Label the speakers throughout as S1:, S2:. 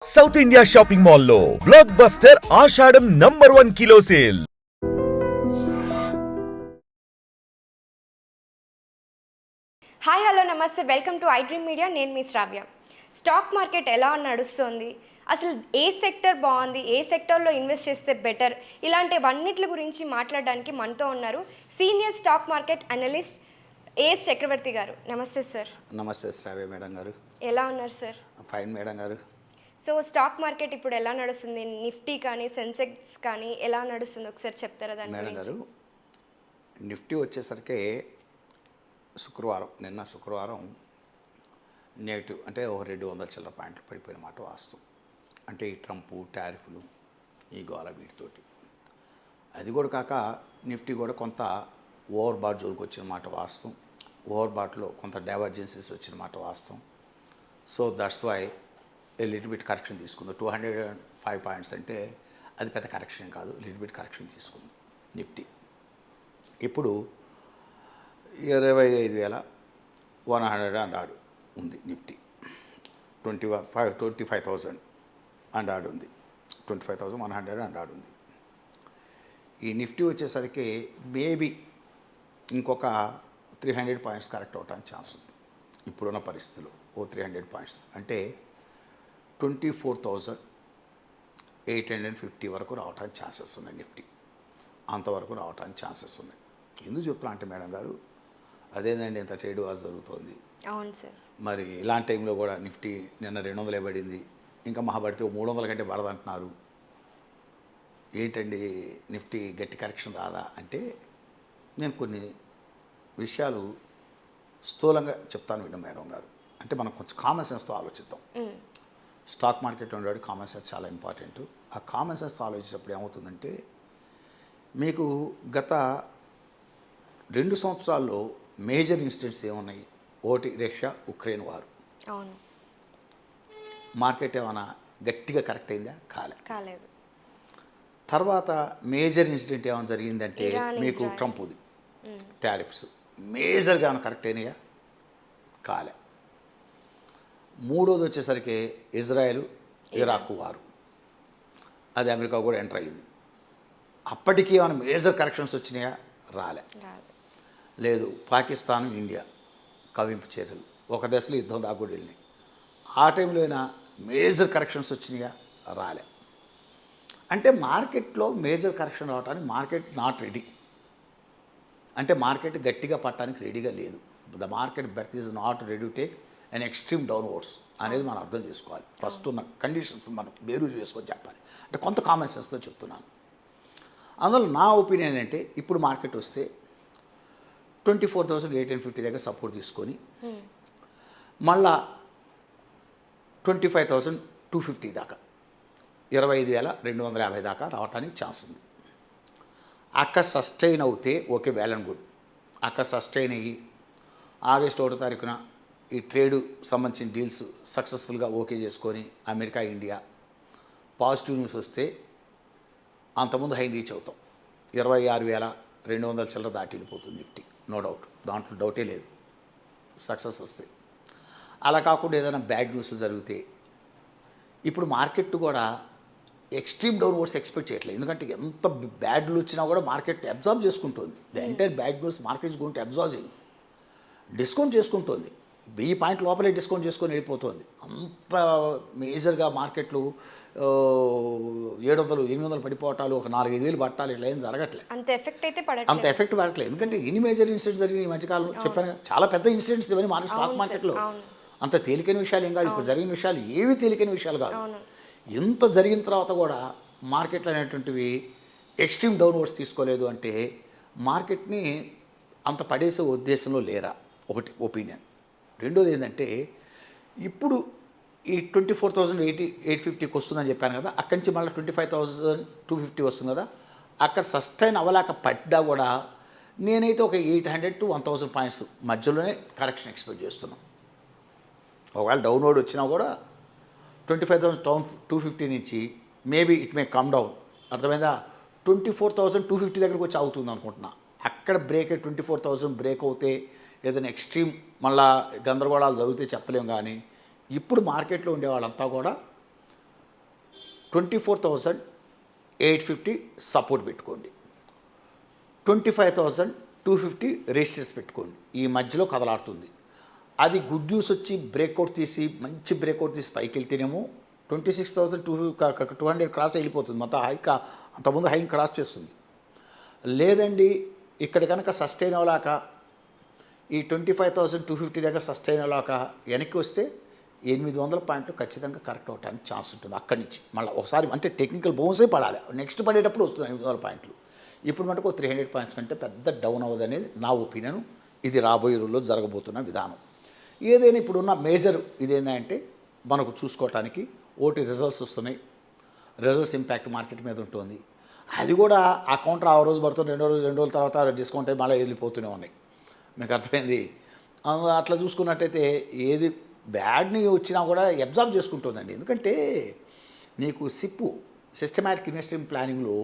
S1: South India shopping మాల్లో block buster ఆషాఢం #1 kilo sale.
S2: Hi hello నమస్తే, welcome to I dream media. నేను మీ శ్రావ్య. Stock market ఎలా నడుస్తుంది, అసలు ఏ సెక్టర్ బాగుంది, ఏ సెక్టర్లో ఇన్వెస్ట్ చేస్తే బెటర్, ఇలాంటివన్నిటి గురించి మాట్లాడడానికి మనతో ఉన్నారు senior stock market analyst A S Chakravarthy garu. నమస్తే సార్.
S3: నమస్తే శ్రావ్య మేడం గారు.
S2: ఎలా ఉన్నారు sir?
S3: Fine madam garu.
S2: So stock market ఇప్పుడు ఎలా నడుస్తుంది, నిఫ్టీ కానీ సెన్సెక్స్ కానీ ఎలా నడుస్తుంది ఒకసారి చెప్తారా దాని
S3: మేడం
S2: గురించి?
S3: గారు, నిఫ్టీ వచ్చేసరికి నిన్న శుక్రవారం నెగిటివ్ అంటే ఒక 200 చిల్లర పాయింట్లు పడిపోయిన మాట వాస్తవం. అంటే ఈ ట్రంప్ టారిఫ్లు ఈ గోల వీటితోటి, అది కూడా కాక నిఫ్టీ కూడా కొంత ఓవర్ బాట్ జోలికి వచ్చిన మాట వాస్తవం. ఓవర్ బాట్లో కొంత డైవర్జెన్సీస్ వచ్చిన మాట వాస్తవం. So that's why little bit correction తీసుకుంది. 205 పాయింట్స్ అంటే అది పెద్ద కరెక్షన్ కాదు, లిటిల్ బిట్ కరెక్షన్ తీసుకుంది నిఫ్టీ. ఇప్పుడు 25,100 అండ్ ఆడు ఉంది నిఫ్టీ. 25,000 అండ్ ఆడు ఉంది. 25,100 అండ్ ఆడు ఉంది. ఈ నిఫ్టీ వచ్చేసరికి మేబీ ఇంకొక 300 పాయింట్స్ కరెక్ట్ అవడానికి ఛాన్స్ ఉంది ఇప్పుడున్న పరిస్థితుల్లో. 300 పాయింట్స్ అంటే 24,850 వరకు రావడానికి ఛాన్సెస్ ఉన్నాయి నిఫ్టీ. అంతవరకు రావడానికి ఛాన్సెస్ ఉన్నాయి. ఎందుకు చెప్తున్నా అంటే మేడం గారు, అదేనండి ఇంత ట్రేడ్ వార్ జరుగుతోంది.
S2: అవును సార్.
S3: మరి ఇలాంటి టైంలో కూడా నిఫ్టీ నిన్న 200 పడింది, ఇంకా మహాపడితే 300 కంటే పడదంటున్నారు. ఏంటండి నిఫ్టీ గట్టి కరెక్షన్ రాదా అంటే, నేను కొన్ని విషయాలు స్థూలంగా చెప్తాను విన్నాం మేడం గారు. అంటే మనం కొంచెం కామన్ సెన్స్తో ఆలోచిద్దాం. స్టాక్ మార్కెట్లో ఉండేవాడు కామన్ సెన్స్ చాలా ఇంపార్టెంట్. ఆ కామన్ సెన్స్తో ఆలోచించినప్పుడు ఏమవుతుందంటే, మీకు గత 2 సంవత్సరాల్లో మేజర్ ఇన్సిడెంట్స్ ఏమున్నాయి? ఒకటి రష్యా ఉక్రెయిన్ వారు.
S2: అవును.
S3: మార్కెట్ ఏమైనా గట్టిగా కరెక్ట్ అయిందా?
S2: కాలేదు.
S3: తర్వాత మేజర్ ఇన్సిడెంట్ ఏమైనా జరిగిందంటే మీకు
S2: ఇజ్రాయెల్.
S3: ట్రంప్ది టారిఫ్స్ మేజర్గా ఏమైనా కరెక్ట్ అయినాయా? కాలే. మూడోది వచ్చేసరికి ఇజ్రాయెల్ ఇరాక్ వారు. అది అమెరికా కూడా ఎంటర్ అయ్యింది. అప్పటికి ఏమైనా మేజర్ కరెక్షన్స్ వచ్చినాయా? రాలే. లేదు. పాకిస్తాన్ ఇండియా కవింపు చర్యలు ఒక దశలో యుద్ధం దాకా కూడా వెళ్ళినాయి. ఆ టైంలో అయినా మేజర్ కరెక్షన్స్ వచ్చినాయా? రాలే. అంటే మార్కెట్లో మేజర్ కరెక్షన్ రావడానికి మార్కెట్ నాట్ రెడీ. అంటే మార్కెట్ గట్టిగా పట్టడానికి రెడీగా లేదు. The market berth is not ready to take and extreme downwards అనేది మనం అర్థం చేసుకోవాలి. ఫస్ట్ ఉన్న కండిషన్స్ మనం బేరు చేసుకొని చెప్పాలి. అంటే కొంత కామన్ సెన్స్తో చెప్తున్నాను. అందులో నా ఒపీనియన్ ఏంటంటే, ఇప్పుడు మార్కెట్ వస్తే 24,850 దగ్గర సపోర్ట్ తీసుకొని మళ్ళా 25,250 దాకా 25,250 దాకా రావడానికి ఛాన్స్ ఉంది. అక్కడ సస్టైన్ అవుతే ఓకే, వెల్ అండ్ గుడ్. అక్కడ సస్టైన్ అయ్యి ఆగస్టు 1వ తారీఖున ఈ ట్రేడ్ సంబంధించిన డీల్స్ సక్సెస్ఫుల్గా ఓకే చేసుకొని అమెరికా ఇండియా పాజిటివ్ న్యూస్ వస్తే అంతకుముందు హై రీచ్ అవుతాం. 26,200 చిల్లర దాటి వెళ్ళిపోతుంది నిఫ్టీ, నో డౌట్, దాంట్లో డౌటే లేదు సక్సెస్ వస్తే. అలా కాకుండా ఏదైనా బ్యాడ్ న్యూస్ జరిగితే ఇప్పుడు మార్కెట్ కూడా ఎక్స్ట్రీమ్ డౌన్వర్డ్స్ ఎక్స్పెక్ట్ చేయట్లేదు. ఎందుకంటే ఎంత బ్యాడ్లు వచ్చినా కూడా మార్కెట్ అబ్జర్వ్ చేసుకుంటుంది. The entire bad news market is going to observe చేయి, డిస్కౌంట్ చేసుకుంటుంది. 1000 పాయింట్ లోపలే డిస్కౌంట్ చేసుకొని వెళ్ళిపోతుంది. అంత మేజర్గా మార్కెట్లు 700, 800 పడిపోవటాలు, ఒక 4-5 వేలు పట్టాలి, ఇట్లా ఏం జరగట్లేదు.
S2: అంత ఎఫెక్ట్ అయితే
S3: అంత ఎఫెక్ట్ పడట్లేదు. ఎందుకంటే ఎన్ని మేజర్ ఇన్సిడెంట్స్ జరిగినాయి ఈ మధ్యకాలంలో చెప్పాను. చాలా పెద్ద ఇన్సిడెంట్స్ ఇవన్నీ మన స్టాక్ మార్కెట్లో. అంత తేలికైన విషయాలు ఏం కాదు. ఇప్పుడు జరిగిన విషయాలు ఏవి తేలికైన విషయాలు కాదు. ఎంత జరిగిన తర్వాత కూడా మార్కెట్లు అనేటువంటివి ఎక్స్ట్రీమ్ డౌన్వర్డ్స్ తీసుకోలేదు అంటే మార్కెట్ని అంత పడేసే ఉద్దేశంలో లేరా? ఒకటి ఒపీనియన్. రెండోది ఏంటంటే, ఇప్పుడు ఈ 24,850కి వస్తుందని చెప్పాను కదా, అక్కడి నుంచి మళ్ళీ 25,250 వస్తుంది కదా, అక్కడ సస్టైన్ అవ్వలేక పడ్డా కూడా నేనైతే ఒక 800 to 1,000 పాయింట్స్ మధ్యలోనే కరెక్షన్ ఎక్స్పెక్ట్ చేస్తున్నాను. ఒకవేళ డౌన్వర్డ్ వచ్చినా కూడా 25,250 నుంచి maybe it may come down. అర్థమైందా? 24,250 దగ్గరకు వచ్చి అవుతుంది అనుకుంటున్నా. అక్కడ బ్రేక్ 24,000 బ్రేక్ అవుతే ఏదైనా ఎక్స్ట్రీమ్ మళ్ళా గందరగోళాలు జరిగితే చెప్పలేము. కానీ ఇప్పుడు మార్కెట్లో ఉండే వాళ్ళంతా కూడా 24,850 సపోర్ట్ పెట్టుకోండి, 25,250 రెసిస్టెన్స్ పెట్టుకోండి. ఈ మధ్యలో కదలాడుతుంది. అది గుడ్ న్యూస్ వచ్చి బ్రేక్అవుట్ తీసి మంచి బ్రేక్అవుట్ తీసి పైకి వెళ్తేనేమో 26,200 క్రాస్ వెళ్ళిపోతుంది. మొత్తం హై అంతకుముందు హైని క్రాస్ చేస్తుంది. లేదండి ఇక్కడ కనుక సస్టైన్ అవ్వలేక ఈ 25,250 దగ్గర సస్టైన్ అవ్వలేక వెనక్కి వస్తే 800 పాయింట్లు ఖచ్చితంగా కరెక్ట్ అవ్వడానికి ఛాన్స్ ఉంటుంది. అక్కడి నుంచి మళ్ళీ ఒకసారి అంటే టెక్నికల్ బౌన్సే పడాలి, నెక్స్ట్ పడేటప్పుడు వస్తుంది 800 పాయింట్లు. ఇప్పుడు మటుకు 300 పాయింట్స్ కంటే పెద్ద డౌన్ అవ్వదు అనేది నా ఒపీనియన్. ఇది రాబోయే రోజుల్లో జరగబోతున్న విధానం. ఏదైనా ఇప్పుడున్న మేజర్ ఇదేంటంటే మనకు చూసుకోవటానికి ఓటి రిజల్ట్స్ వస్తున్నాయి. రిజల్ట్స్ ఇంపాక్ట్ మార్కెట్ మీద ఉంటుంది. అది కూడా ఆ కౌంటర్ ఆ రోజు పడుతుంది, 2 రోజుల తర్వాత డిస్కౌంట్ అయ్యి మళ్ళీ వెళ్ళిపోతూనే ఉన్నాయి. మీకు అర్థమైంది. అట్లా చూసుకున్నట్టయితే ఏది బ్యాడ్ని వచ్చినా కూడా అబ్జర్వ్ చేసుకుంటుందండి. ఎందుకంటే నీకు సిస్టమాటిక్ ఇన్వెస్టింగ్ ప్లానింగ్లో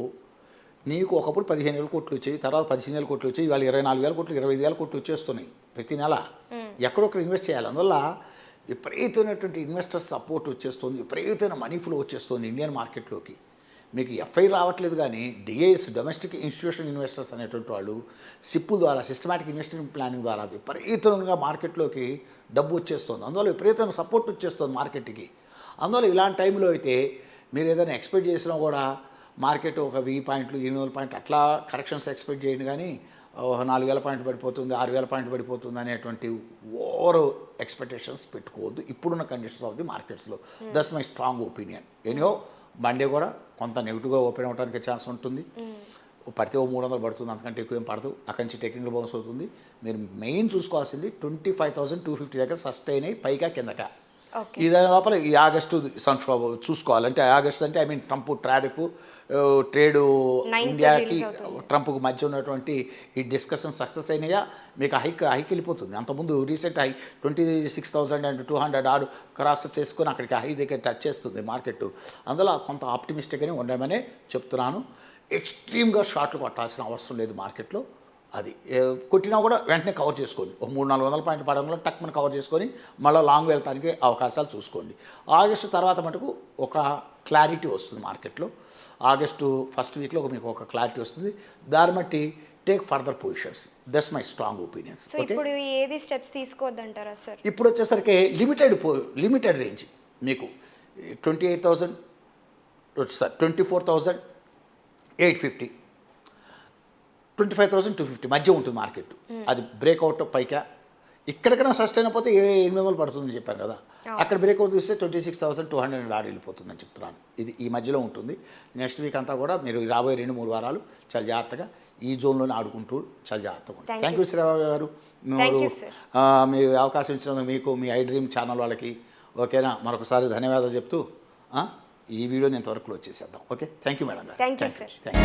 S3: నీకు ఒకప్పుడు 15,000 కోట్లు వచ్చాయి, తర్వాత 15,000 కోట్లు వచ్చాయి, ఇవాళ 24,000 కోట్లు 25,000 కోట్లు వచ్చేస్తున్నాయి ప్రతి నెల. ఎక్కడొక్కడ ఇన్వెస్ట్ చేయాలి. అందువల్ల విపరీతమైనటువంటి ఇన్వెస్టర్స్ సపోర్ట్ వచ్చేస్తుంది, విపరీతమైన మనీ ఫ్లో వచ్చేస్తుంది ఇండియన్ మార్కెట్లోకి. మీకు ఎఫ్ఐ రావట్లేదు కానీ డిఐఎస్ డొమెస్టిక్ ఇన్స్టిట్యూషన్ ఇన్వెస్టర్స్ అనేటువంటి వాళ్ళు సిప్పుల ద్వారా సిస్టమాటిక్ ఇన్వెస్ట్మెంట్ ప్లానింగ్ ద్వారా విపరీతంగా మార్కెట్లోకి డబ్బు వచ్చేస్తుంది. అందువల్ల విపరీతమైన సపోర్ట్ వచ్చేస్తుంది మార్కెట్కి. అందువల్ల ఇలాంటి టైంలో అయితే మీరు ఏదైనా ఎక్స్పెక్ట్ చేసినా కూడా మార్కెట్ ఒక 1000 పాయింట్లు 800 పాయింట్లు అట్లా కరెక్షన్స్ ఎక్స్పెక్ట్ చేయండి. కానీ 4,000 పాయింట్లు పడిపోతుంది, 6,000 పాయింట్లు పడిపోతుంది అనేటువంటి ఓవర్ ఎక్స్పెక్టేషన్స్ పెట్టుకోవద్దు ఇప్పుడున్న కండిషన్స్ ఆఫ్ ది మార్కెట్స్లో. That's my strong opinion. Anyhow Monday కూడా కొంత నెగిటివ్గా ఓపెన్ అవ్వడానికి ఛాన్స్ ఉంటుంది. పడితే 300 పడుతుంది, అంతకంటే ఎక్కువ ఏం పడదు. అక్కడి నుంచి టెక్నికల్ బౌన్స్ అవుతుంది. మీరు మెయిన్ చూసుకోవాల్సింది 25,250 దగ్గర సస్టైన్ అయ్యి పైగా కిందక. ఈ దాని లోపల ఈ ఆగస్టు సంక్షోభం చూసుకోవాలి. అంటే ఆగస్టు అంటే ఐ మీన్ ట్రంప్ ట్రేడు ఇండియాకి ట్రంప్కు మధ్య ఉన్నటువంటి ఈ డిస్కషన్ సక్సెస్ అయినాయా మీకు హైకి వెళ్ళిపోతుంది. అంతకుముందు రీసెంట్ హై 26,200 క్రాస్ చేసుకొని అక్కడికి హై దగ్గర టచ్ చేస్తుంది మార్కెట్. అందులో కొంత ఆప్టిమిస్టిక్గానే ఉండమనే చెప్తున్నాను. ఎక్స్ట్రీమ్గా షార్ట్లు కొట్టాల్సిన అవసరం లేదు మార్కెట్లో. అది కొట్టినా కూడా వెంటనే కవర్ చేసుకోండి. ఒక 300-400 పాయింట్లు పడడంలో టక్మని కవర్ చేసుకొని మళ్ళీ లాంగ్ వెళ్తానికి అవకాశాలు చూసుకోండి. ఆగస్టు తర్వాత మటుకు ఒక క్లారిటీ వస్తుంది మార్కెట్లో. ఆగస్టు ఫస్ట్ వీక్లో మీకు ఒక క్లారిటీ వస్తుంది. దాన్ని బట్టి take further positions. That's my strong opinions.
S2: So ఇప్పుడు ఏది స్టెప్స్ తీసుకోవద్దంటారా సార్? ఇప్పుడు
S3: వచ్చేసరికి లిమిటెడ్ రేంజ్ మీకు 24,850 25,250 మధ్య ఉంటుంది మార్కెట్. అది బ్రేక్అవుట్ పైకా ఇక్కడికైనా సస్టైన్ అయిపోతే 800 పడుతుందని చెప్పాను కదా. అక్కడ బ్రేక్అవుట్ చూస్తే 26,200 ఆడి వెళ్ళిపోతుందని చెప్తున్నాను. ఇది ఈ మధ్యలో ఉంటుంది. నెక్స్ట్ వీక్ అంతా కూడా మీరు రాబోయే 2-3 వారాలు చాలా జాగ్రత్తగా ఈ జోన్లోనే ఆడుకుంటూ చాలా జాగ్రత్తగా ఉంటుంది. థ్యాంక్ యూ శ్రీరావు గారు. మీరు అవకాశం ఇచ్చినందుకు మీకు మీ ఐ డ్రీమ్ ఛానల్ వాళ్ళకి ఓకేనా మరొకసారి ధన్యవాదాలు చెప్తూ ఈ వీడియోని ఇంతవరకు క్లోజ్ చేసేద్దాం. ఓకే, థ్యాంక్ యూ మేడం గారు.
S2: Thank you sir.
S3: Thank you.